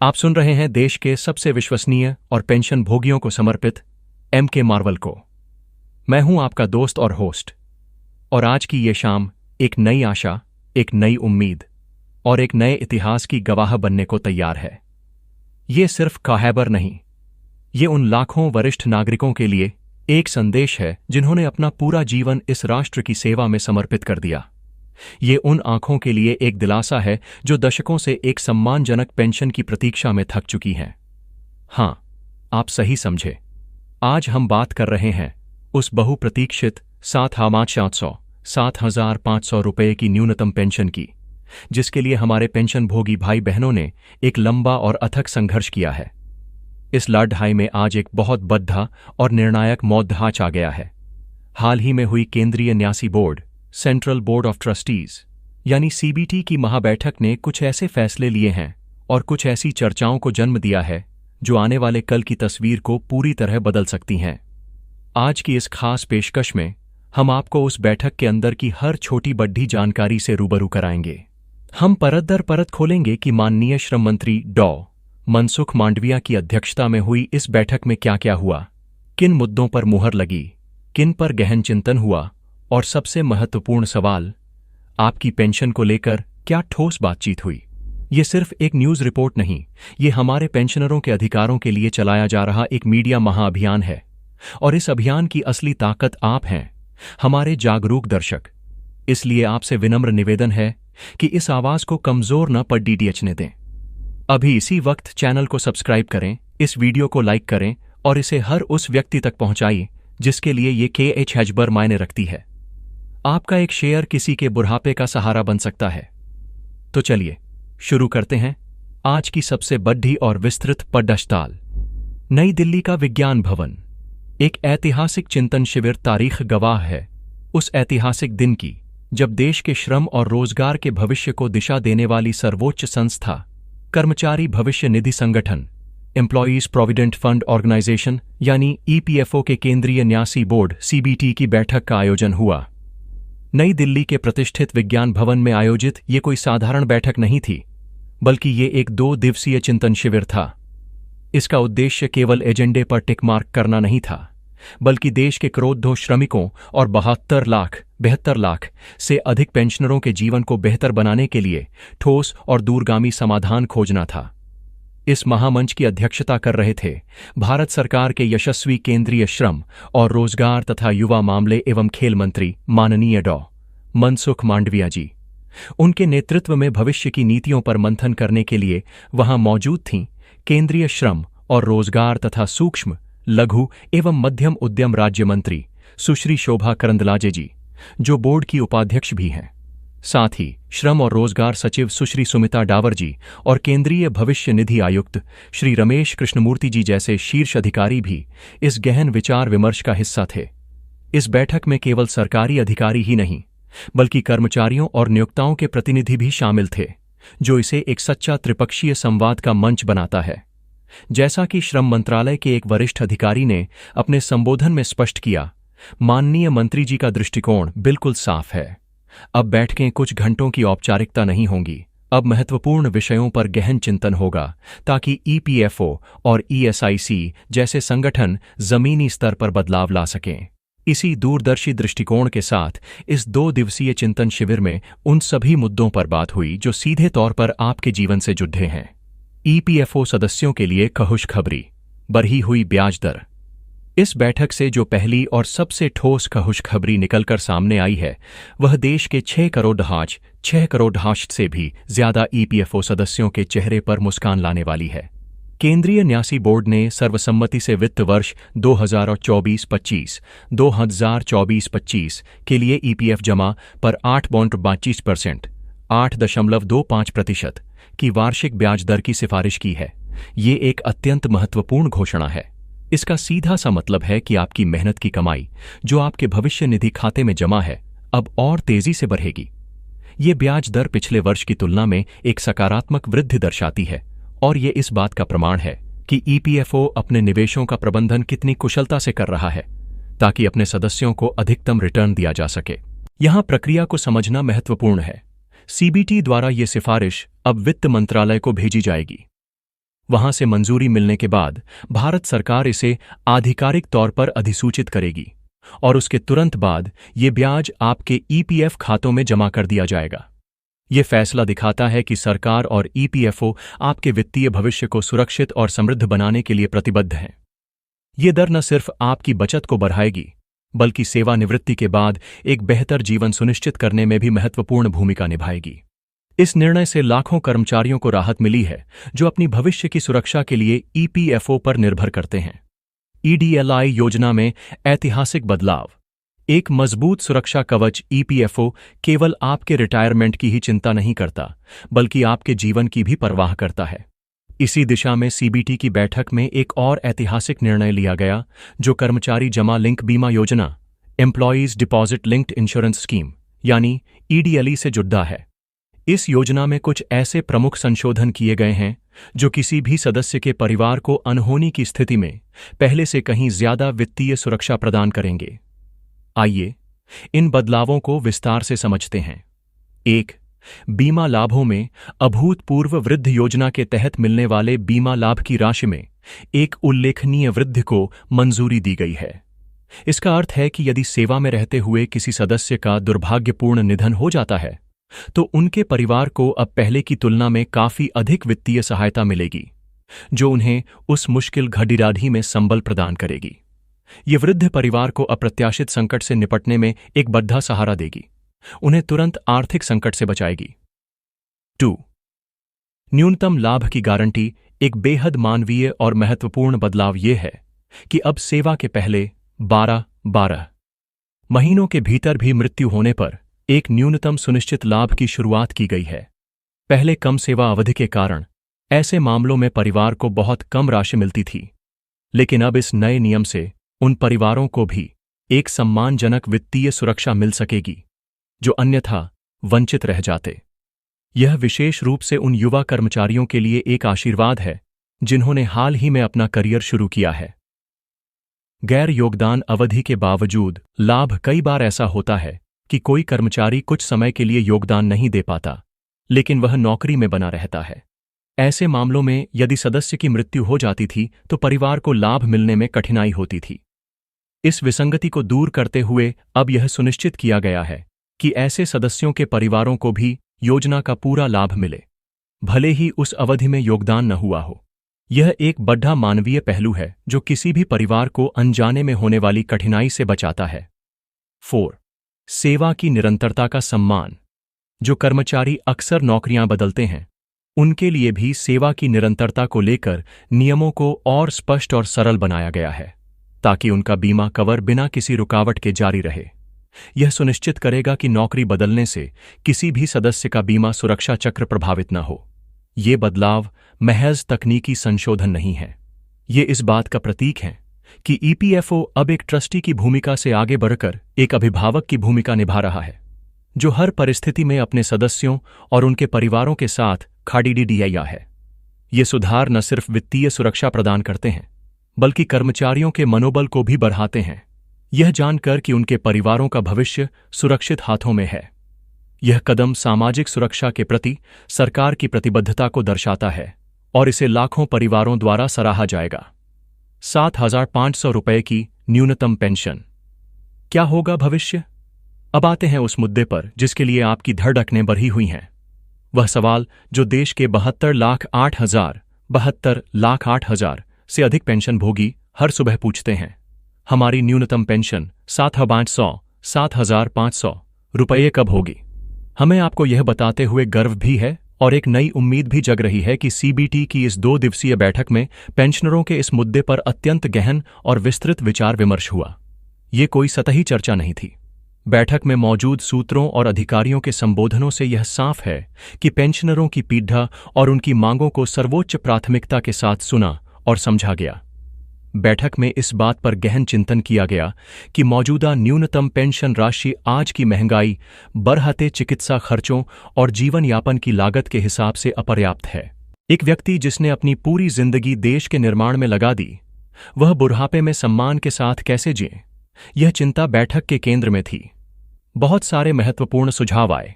आप सुन रहे हैं देश के सबसे विश्वसनीय और पेंशन भोगियों को समर्पित MK मार्वल को। मैं हूं आपका दोस्त और होस्ट। और आज की ये शाम एक नई आशा, एक नई उम्मीद और एक नए इतिहास की गवाह बनने को तैयार है। ये सिर्फ खबर नहीं, ये उन लाखों वरिष्ठ नागरिकों के लिए एक संदेश है जिन्होंने अपना पूरा जीवन इस राष्ट्र की सेवा में समर्पित कर दिया। ये उन आंखों के लिए एक दिलासा है जो दशकों से एक सम्मानजनक पेंशन की प्रतीक्षा में थक चुकी हैं। हां, आप सही समझे। आज हम बात कर रहे हैं उस बहुप्रतीक्षित 7,500 रुपये की न्यूनतम पेंशन की, जिसके लिए हमारे पेंशन भोगी भाई बहनों ने एक लंबा और अथक संघर्ष किया है। इस लड़ाई में आज एक बहुत बद्धा और निर्णायक मोद्धाच आ गया है। हाल ही में हुई केंद्रीय न्यासी board, central board of trustees यानी CBT की महाबैठक ने कुछ ऐसे फैसले लिए हैं और कुछ ऐसी चर्चाओं को जन्म दिया है जो आने वाले कल की तस्वीर को पूरी तरह बदल सकती हैं। आज की इस खास पेशकश में हम आपको उस बैठक के अंदर की हर छोटी बड्ढी जानकारी से रूबरू कराएंगे। हम परत दर परत खोलेंगे कि माननीय श्रम मंत्री डॉ. मनसुख मांडविया की अध्यक्षता में हुई इस बैठक में क्या क्या हुआ, किन मुद्दों पर मुहर लगी, किन पर गहन चिंतन हुआ और सबसे महत्वपूर्ण सवाल, आपकी पेंशन को लेकर क्या ठोस बातचीत हुई। ये सिर्फ एक न्यूज़ रिपोर्ट नहीं, ये हमारे पेंशनरों के अधिकारों के लिए चलाया जा रहा एक मीडिया महाअभियान है। और इस अभियान की असली ताकत आप हैं, हमारे जागरूक दर्शक। इसलिए आपसे विनम्र निवेदन है कि इस आवाज को कमजोर न पर DDHने दें। अभी इसी वक्त चैनल को सब्सक्राइब करें, इस वीडियो को लाइक करें और इसे हर उस व्यक्ति तक पहुंचाइए जिसके लिए ये KH मायने रखती है। आपका एक शेयर किसी के बुढ़ापे का सहारा बन सकता है। तो चलिए शुरू करते हैं आज की सबसे बड़ी और विस्तृत पड़ताल। नई दिल्ली का विज्ञान भवन, एक ऐतिहासिक चिंतन शिविर तारीख गवाह है उस ऐतिहासिक दिन की जब देश के श्रम और रोजगार के भविष्य को दिशा देने वाली सर्वोच्च संस्था कर्मचारी भविष्य निधि संगठन, एम्प्लॉयज प्रोविडेंट फंड ऑर्गेनाइजेशन यानी EPFO के केंद्रीय न्यासी बोर्ड CBT की बैठक का आयोजन हुआ। नई दिल्ली के प्रतिष्ठित विज्ञान भवन में आयोजित ये कोई साधारण बैठक नहीं थी, बल्कि ये एक 2 दिवसीय चिंतन शिविर था। इसका उद्देश्य केवल एजेंडे पर टिक मार्क करना नहीं था, बल्कि देश के करोड़ों श्रमिकों और 72 लाख से अधिक पेंशनरों के जीवन को बेहतर बनाने के लिए ठोस और दूरगामी समाधान खोजना था। इस महामंच की अध्यक्षता कर रहे थे भारत सरकार के यशस्वी केंद्रीय श्रम और रोजगार तथा युवा मामले एवं खेल मंत्री माननीय डॉ. मनसुख मांडविया जी। उनके नेतृत्व में भविष्य की नीतियों पर मंथन करने के लिए वहां मौजूद थीं केंद्रीय श्रम और रोजगार तथा सूक्ष्म, लघु एवं मध्यम उद्यम राज्य मंत्री सुश्री शोभा करंदलाजे जी, जो बोर्ड की उपाध्यक्ष भी हैं। साथ ही श्रम और रोजगार सचिव सुश्री सुमिता डावर जी और केंद्रीय भविष्य निधि आयुक्त श्री रमेश कृष्णमूर्ति जी जैसे शीर्ष अधिकारी भी इस गहन विचार विमर्श का हिस्सा थे। इस बैठक में केवल सरकारी अधिकारी ही नहीं, बल्कि कर्मचारियों और नियोक्ताओं के प्रतिनिधि भी शामिल थे, जो इसे एक सच्चा त्रिपक्षीय संवाद का मंच बनाता है। जैसा कि श्रम मंत्रालय के एक वरिष्ठ अधिकारी ने अपने संबोधन में स्पष्ट किया, माननीय मंत्री जी का दृष्टिकोण बिल्कुल साफ है। अब बैठकें कुछ घंटों की औपचारिकता नहीं होंगी, अब महत्वपूर्ण विषयों पर गहन चिंतन होगा ताकि EPFO और ESIC जैसे संगठन जमीनी स्तर पर बदलाव ला सकें। इसी दूरदर्शी दृष्टिकोण के साथ इस 2 दिवसीय चिंतन शिविर में उन सभी मुद्दों पर बात हुई जो सीधे तौर पर आपके जीवन से जुड़े हैं। EPFO सदस्यों के लिए खुशखबरी, बढ़ी हुई ब्याज दर। इस बैठक से जो पहली और सबसे ठोस खुशखबरी निकलकर सामने आई है, वह देश के 6 करोड़ से भी ज्यादा EPFO सदस्यों के चेहरे पर मुस्कान लाने वाली है। केंद्रीय न्यासी बोर्ड ने सर्वसम्मति से वित्त वर्ष 2024-25 के लिए EPF जमा पर 8.25% 8.25% की वार्षिक ब्याज दर की सिफारिश की है। ये एक अत्यंत महत्वपूर्ण घोषणा है। इसका सीधा सा मतलब है कि आपकी मेहनत की कमाई जो आपके भविष्य निधि खाते में जमा है, अब और तेजी से बढ़ेगी। ये ब्याज दर पिछले वर्ष की तुलना में एक सकारात्मक वृद्धि दर्शाती है और ये इस बात का प्रमाण है कि EPFO अपने निवेशों का प्रबंधन कितनी कुशलता से कर रहा है ताकि अपने सदस्यों को अधिकतम रिटर्न दिया जा सके। यहां प्रक्रिया को समझना महत्वपूर्ण है। CBT द्वारा ये सिफारिश अब वित्त मंत्रालय को भेजी जाएगी। वहां से मंजूरी मिलने के बाद भारत सरकार इसे आधिकारिक तौर पर अधिसूचित करेगी और उसके तुरंत बाद ये ब्याज आपके ईपीएफ खातों में जमा कर दिया जाएगा। ये फैसला दिखाता है कि सरकार और ईपीएफओ आपके वित्तीय भविष्य को सुरक्षित और समृद्ध बनाने के लिए प्रतिबद्ध हैं। ये दर न सिर्फ आपकी बचत को बढ़ाएगी, बल्कि सेवानिवृत्ति के बाद एक बेहतर जीवन सुनिश्चित करने में भी महत्वपूर्ण भूमिका निभाएगी। इस निर्णय से लाखों कर्मचारियों को राहत मिली है जो अपनी भविष्य की सुरक्षा के लिए ईपीएफओ पर निर्भर करते हैं। ईडीएलआई योजना में ऐतिहासिक बदलाव। एक मजबूत सुरक्षा कवच ईपीएफओ केवल आपके रिटायरमेंट की ही चिंता नहीं करता, बल्कि आपके जीवन की भी परवाह करता है। इसी दिशा में सीबीटी की बैठक में एक और ऐतिहासिक निर्णय लिया गया, जो कर्मचारी जमा लिंक बीमा योजना, employees deposit linked insurance scheme यानी ईडीएलई से जुड़ा है। इस योजना में कुछ ऐसे प्रमुख संशोधन किए गए हैं जो किसी भी सदस्य के परिवार को अनहोनी की स्थिति में पहले से कहीं ज्यादा वित्तीय सुरक्षा प्रदान करेंगे। आइए इन बदलावों को विस्तार से समझते हैं। 1. बीमा लाभों में अभूतपूर्व वृद्धि योजना के तहत मिलने वाले बीमा लाभ की राशि में एक उल्लेखनीय वृद्धि को मंजूरी दी गई है। इसका अर्थ है कि यदि सेवा में रहते हुए किसी सदस्य का दुर्भाग्यपूर्ण निधन हो जाता है, तो उनके परिवार को अब पहले की तुलना में काफी अधिक वित्तीय सहायता मिलेगी, जो उन्हें उस मुश्किल घड़ीराही में संबल प्रदान करेगी। ये वृद्ध परिवार को अप्रत्याशित संकट से निपटने में एक बड़ा सहारा देगी, उन्हें तुरंत आर्थिक संकट से बचाएगी। 2. न्यूनतम लाभ की गारंटी। एक बेहद मानवीय और महत्वपूर्ण बदलाव यह है कि अब सेवा के पहले 12 महीनों के भीतर भी मृत्यु होने पर एक न्यूनतम सुनिश्चित लाभ की शुरुआत की गई है। पहले कम सेवा अवधि के कारण ऐसे मामलों में परिवार को बहुत कम राशि मिलती थी, लेकिन अब इस नए नियम से उन परिवारों को भी एक सम्मानजनक वित्तीय सुरक्षा मिल सकेगी जो अन्यथा वंचित रह जाते। यह विशेष रूप से उन युवा कर्मचारियों के लिए एक आशीर्वाद है जिन्होंने हाल ही में अपना करियर शुरू किया है। गैर योगदान अवधि के बावजूद लाभ। कई बार ऐसा होता है कि कोई कर्मचारी कुछ समय के लिए योगदान नहीं दे पाता, लेकिन वह नौकरी में बना रहता है। ऐसे मामलों में यदि सदस्य की मृत्यु हो जाती थी तो परिवार को लाभ मिलने में कठिनाई होती थी। इस विसंगति को दूर करते हुए अब यह सुनिश्चित किया गया है कि ऐसे सदस्यों के परिवारों को भी योजना का पूरा लाभ मिले, भले ही उस अवधि में योगदान न हुआ हो। यह एक बड़ा मानवीय पहलू है जो किसी भी परिवार को अनजाने में होने वाली कठिनाई से बचाता है। 4. सेवा की निरंतरता का सम्मान। जो कर्मचारी अक्सर नौकरियां बदलते हैं, उनके लिए भी सेवा की निरंतरता को लेकर नियमों को और स्पष्ट और सरल बनाया गया है, ताकि उनका बीमा कवर बिना किसी रुकावट के जारी रहे। यह सुनिश्चित करेगा कि नौकरी बदलने से किसी भी सदस्य का बीमा सुरक्षा चक्र प्रभावित न हो। ये बदलाव महज तकनीकी संशोधन नहीं है, ये इस बात का प्रतीक है कि ईपीएफओ अब एक ट्रस्टी की भूमिका से आगे बढ़कर एक अभिभावक की भूमिका निभा रहा है, जो हर परिस्थिति में अपने सदस्यों और उनके परिवारों के साथ खड़ी दिया है। ये सुधार न सिर्फ वित्तीय सुरक्षा प्रदान करते हैं, बल्कि कर्मचारियों के मनोबल को भी बढ़ाते हैं, यह जानकर कि उनके परिवारों का भविष्य सुरक्षित हाथों में है। यह कदम सामाजिक सुरक्षा के प्रति सरकार की प्रतिबद्धता को दर्शाता है और इसे लाखों परिवारों द्वारा सराहा जाएगा। 7,500 रुपये की न्यूनतम पेंशन। क्या होगा भविष्य? अब आते हैं उस मुद्दे पर जिसके लिए आपकी धड़कनें बढ़ी हुई हैं। वह सवाल जो देश के 72,08,000 से अधिक पेंशन भोगी हर सुबह पूछते हैं। हमारी न्यूनतम पेंशन 7,500 रुपये कब होगी? हमें आपको यह बताते हुए गर्व भी है और एक नई उम्मीद भी जग रही है कि सीबीटी की इस 2 दिवसीय बैठक में पेंशनरों के इस मुद्दे पर अत्यंत गहन और विस्तृत विचार विमर्श हुआ। ये कोई सतही चर्चा नहीं थी। बैठक में मौजूद सूत्रों और अधिकारियों के संबोधनों से यह साफ है कि पेंशनरों की पीड़ा और उनकी मांगों को सर्वोच्च प्राथमिकता के साथ सुना और समझा गया। बैठक में इस बात पर गहन चिंतन किया गया कि मौजूदा न्यूनतम पेंशन राशि आज की महंगाई, बढ़ते चिकित्सा खर्चों और जीवन यापन की लागत के हिसाब से अपर्याप्त है। एक व्यक्ति जिसने अपनी पूरी जिंदगी देश के निर्माण में लगा दी, वह बुढ़ापे में सम्मान के साथ कैसे जिए? यह चिंता बैठक के केंद्र में थी। बहुत सारे महत्वपूर्ण सुझाव आए।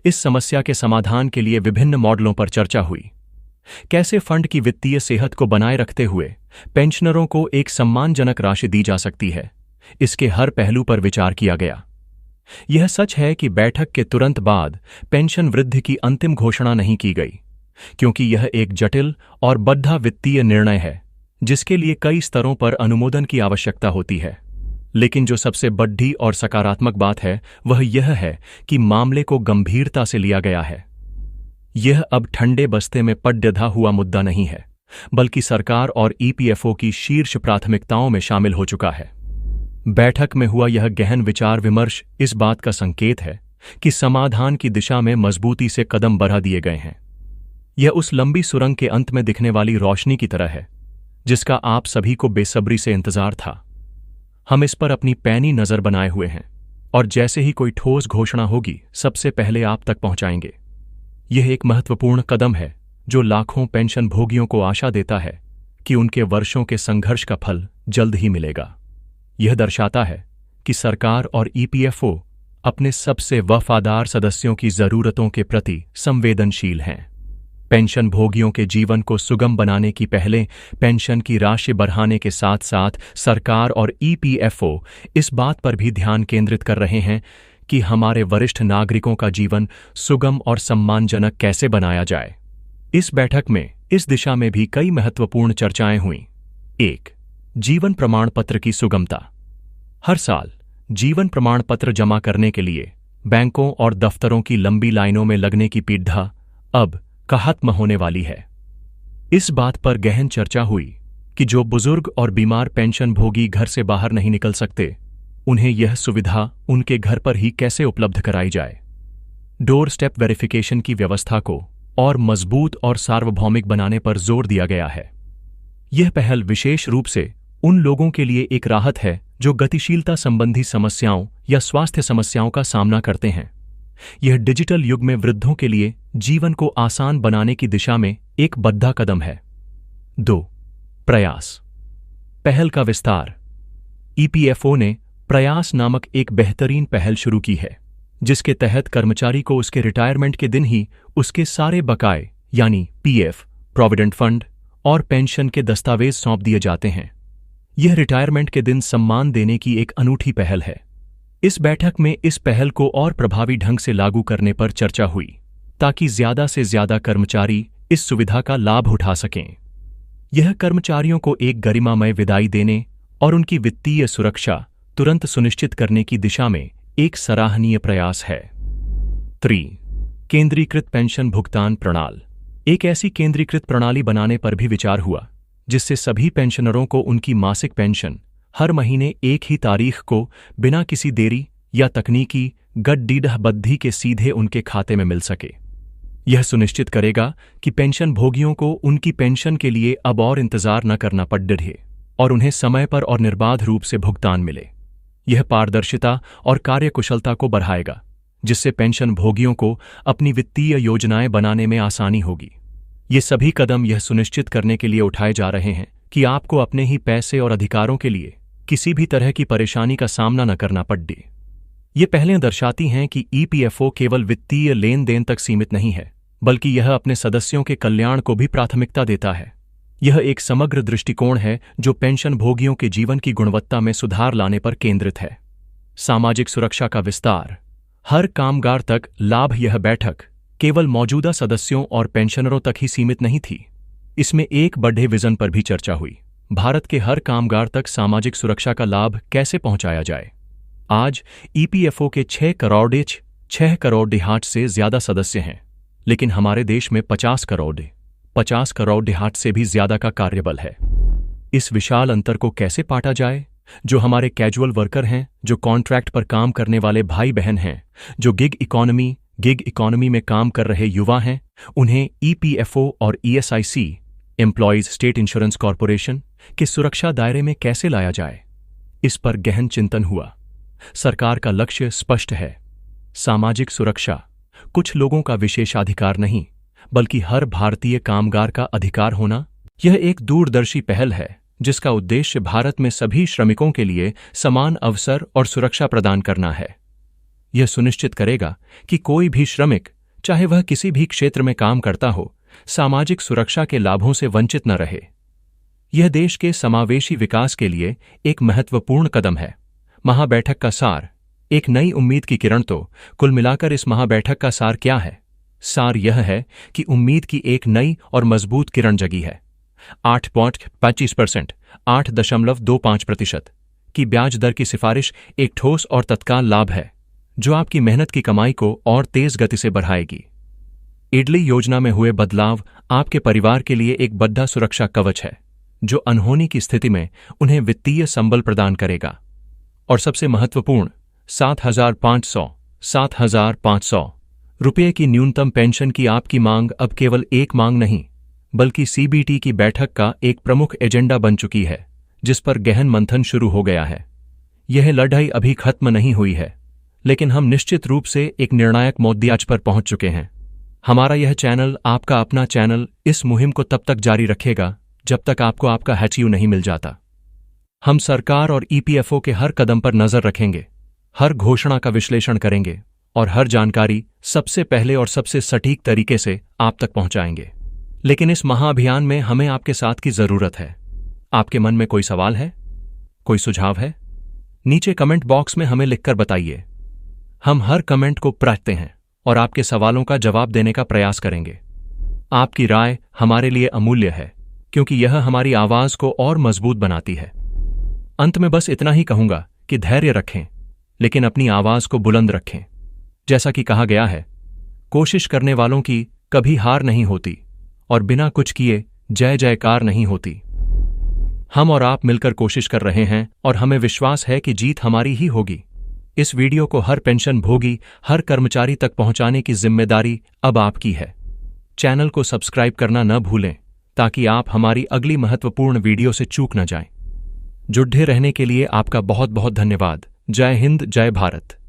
इस समस्या के समाधान के लिए विभिन्न मॉडलों पर चर्चा हुई। कैसे फंड की वित्तीय सेहत को बनाए रखते हुए पेंशनरों को एक सम्मानजनक राशि दी जा सकती है, इसके हर पहलू पर विचार किया गया। यह सच है कि बैठक के तुरंत बाद पेंशन वृद्धि की अंतिम घोषणा नहीं की गई, क्योंकि यह एक जटिल और बद्धा वित्तीय निर्णय है जिसके लिए कई स्तरों पर अनुमोदन की आवश्यकता होती है। लेकिन जो सबसे बड़ी और सकारात्मक बात है वह यह है कि मामले को गंभीरता से लिया गया है। यह अब ठंडे बस्ते में पड्डधा हुआ मुद्दा नहीं है, बल्कि सरकार और ईपीएफओ की शीर्ष प्राथमिकताओं में शामिल हो चुका है। बैठक में हुआ यह गहन विचार विमर्श इस बात का संकेत है कि समाधान की दिशा में मजबूती से कदम बढ़ा दिए गए हैं। यह उस लंबी सुरंग के अंत में दिखने वाली रोशनी की तरह है जिसका आप सभी को बेसब्री से इंतजार था। हम इस पर अपनी पैनी नजर बनाए हुए हैं और जैसे ही कोई ठोस घोषणा होगी सबसे पहले आप तक पहुंचाएंगे। यह एक महत्वपूर्ण कदम है जो लाखों पेंशन भोगियों को आशा देता है कि उनके वर्षों के संघर्ष का फल जल्द ही मिलेगा। यह दर्शाता है कि सरकार और ईपीएफओ अपने सबसे वफादार सदस्यों की जरूरतों के प्रति संवेदनशील हैं। पेंशन भोगियों के जीवन को सुगम बनाने की पहले पेंशन की राशि बढ़ाने के साथ साथ सरकार और ईपीएफओ इस बात पर भी ध्यान केंद्रित कर रहे हैं कि हमारे वरिष्ठ नागरिकों का जीवन सुगम और सम्मानजनक कैसे बनाया जाए। इस बैठक में इस दिशा में भी कई महत्वपूर्ण चर्चाएं हुईं। 1. जीवन प्रमाण पत्र की सुगमता। हर साल जीवन प्रमाण पत्र जमा करने के लिए बैंकों और दफ्तरों की लंबी लाइनों में लगने की पीड़ा अब खत्म होने वाली है। इस बात पर गहन चर्चा हुई कि जो बुजुर्ग और बीमार पेंशन भोगी घर से बाहर नहीं निकल सकते, उन्हें यह सुविधा उनके घर पर ही कैसे उपलब्ध कराई जाए। डोर स्टेप वेरिफिकेशन की व्यवस्था को और मजबूत और सार्वभौमिक बनाने पर जोर दिया गया है। यह पहल विशेष रूप से उन लोगों के लिए एक राहत है जो गतिशीलता संबंधी समस्याओं या स्वास्थ्य समस्याओं का सामना करते हैं। यह डिजिटल युग में वृद्धों के लिए जीवन को आसान बनाने की दिशा में एक बड़ा कदम है। 2. प्रयास। पहल का विस्तार। ईपीएफओ ने प्रयास नामक एक बेहतरीन पहल शुरू की है, जिसके तहत कर्मचारी को उसके रिटायरमेंट के दिन ही उसके सारे बकाए यानी पीएफ, प्रोविडेंट फंड और पेंशन के दस्तावेज सौंप दिए जाते हैं। यह रिटायरमेंट के दिन सम्मान देने की एक अनूठी पहल है। इस बैठक में इस पहल को और प्रभावी ढंग से लागू करने पर चर्चा हुई ताकि ज्यादा से ज्यादा कर्मचारी इस सुविधा का लाभ उठा सकें। यह कर्मचारियों को एक गरिमामय विदाई देने और उनकी वित्तीय सुरक्षा तुरंत सुनिश्चित करने की दिशा में एक सराहनीय प्रयास है। 3. केंद्रीकृत पेंशन भुगतान प्रणाली। एक ऐसी केंद्रीकृत प्रणाली बनाने पर भी विचार हुआ जिससे सभी पेंशनरों को उनकी मासिक पेंशन हर महीने एक ही तारीख को बिना किसी देरी या तकनीकी गड्डीडहबद्धी के सीधे उनके खाते में मिल सके। यह सुनिश्चित करेगा कि पेंशन भोगियों को उनकी पेंशन के लिए अब और इंतजार न करना पड़े और उन्हें समय पर और निर्बाध रूप से भुगतान मिले। यह पारदर्शिता और कार्यकुशलता को बढ़ाएगा, जिससे पेंशन भोगियों को अपनी वित्तीय योजनाएं बनाने में आसानी होगी। ये सभी कदम यह सुनिश्चित करने के लिए उठाए जा रहे हैं कि आपको अपने ही पैसे और अधिकारों के लिए किसी भी तरह की परेशानी का सामना न करना पड़े। ये पहलें दर्शाती हैं कि ईपीएफओ केवल वित्तीय लेन देन तक सीमित नहीं है, बल्कि यह अपने सदस्यों के कल्याण को भी प्राथमिकता देता है। यह एक समग्र दृष्टिकोण है जो पेंशन भोगियों के जीवन की गुणवत्ता में सुधार लाने पर केंद्रित है। सामाजिक सुरक्षा का विस्तार। हर कामगार तक लाभ। यह बैठक केवल मौजूदा सदस्यों और पेंशनरों तक ही सीमित नहीं थी। इसमें एक बड़े विजन पर भी चर्चा हुई। भारत के हर कामगार तक सामाजिक सुरक्षा का लाभ कैसे पहुंचाया जाए। आज ईपीएफओ के 6 करोड़ डिहाट से ज्यादा सदस्य हैं, लेकिन हमारे देश में 50 करोड़ डिहाट से भी ज्यादा का कार्यबल है। इस विशाल अंतर को कैसे पाटा जाए? जो हमारे कैजुअल वर्कर हैं, जो कॉन्ट्रैक्ट पर काम करने वाले भाई बहन हैं, जो गिग इकोनॉमी में काम कर रहे युवा हैं, उन्हें ईपीएफओ और ESIC employees state insurance corporation के सुरक्षा दायरे में कैसे लाया जाए। इस पर गहन चिंतन हुआ। सरकार का लक्ष्य स्पष्ट है। सामाजिक सुरक्षा कुछ लोगों का विशेषाधिकार नहीं, बल्कि हर भारतीय कामगार का अधिकार होना। यह एक दूरदर्शी पहल है जिसका उद्देश्य भारत में सभी श्रमिकों के लिए समान अवसर और सुरक्षा प्रदान करना है। यह सुनिश्चित करेगा कि कोई भी श्रमिक, चाहे वह किसी भी क्षेत्र में काम करता हो, सामाजिक सुरक्षा के लाभों से वंचित न रहे। यह देश के समावेशी विकास के लिए एक महत्वपूर्ण कदम है। महाबैठक का सार, एक नई उम्मीद की किरण। तो कुल मिलाकर इस महाबैठक का सार क्या है? सार यह है कि उम्मीद की एक नई और मजबूत किरण जगी है। 8.25%, 8.25% की ब्याज दर की सिफारिश एक ठोस और तत्काल लाभ है जो आपकी मेहनत की कमाई को और तेज गति से बढ़ाएगी। इडली योजना में हुए बदलाव आपके परिवार के लिए एक बद्धा सुरक्षा कवच है जो अनहोनी की स्थिति में उन्हें वित्तीय संबल प्रदान करेगा। और सबसे महत्वपूर्ण, 7,500 रुपये की न्यूनतम पेंशन की आपकी मांग अब केवल एक मांग नहीं बल्कि सीबीटी की बैठक का एक प्रमुख एजेंडा बन चुकी है जिस पर गहन मंथन शुरू हो गया है। यह लड़ाई अभी खत्म नहीं हुई है, लेकिन हम निश्चित रूप से एक निर्णायक मोर्चे पर पहुंच चुके हैं। हमारा यह चैनल, आपका अपना चैनल, इस मुहिम को तब तक जारी रखेगा जब तक आपको आपका हैच्यू नहीं मिल जाता। हम सरकार और ईपीएफओ के हर कदम पर नजर रखेंगे, हर घोषणा का विश्लेषण करेंगे और हर जानकारी सबसे पहले और सबसे सटीक तरीके से आप तक पहुंचाएंगे। लेकिन इस महाअभियान में हमें आपके साथ की जरूरत है। आपके मन में कोई सवाल है, कोई सुझाव है? नीचे कमेंट बॉक्स में हमें लिखकर बताइए। हम हर कमेंट को पढ़ते हैं और आपके सवालों का जवाब देने का प्रयास करेंगे। आपकी राय हमारे लिए अमूल्य है क्योंकि यह हमारी आवाज को और मजबूत बनाती है। अंत में बस इतना ही कहूंगा कि धैर्य रखें, लेकिन अपनी आवाज को बुलंद रखें। जैसा कि कहा गया है, कोशिश करने वालों की कभी हार नहीं होती और बिना कुछ किए जय जयकार नहीं होती। हम और आप मिलकर कोशिश कर रहे हैं और हमें विश्वास है कि जीत हमारी ही होगी। इस वीडियो को हर पेंशन भोगी, हर कर्मचारी तक पहुंचाने की जिम्मेदारी अब आपकी है। चैनल को सब्सक्राइब करना न भूलें ताकि आप हमारी अगली महत्वपूर्ण वीडियो से चूक न जाएं। जुड़े रहने के लिए आपका बहुत बहुत धन्यवाद। जय हिंद, जय भारत।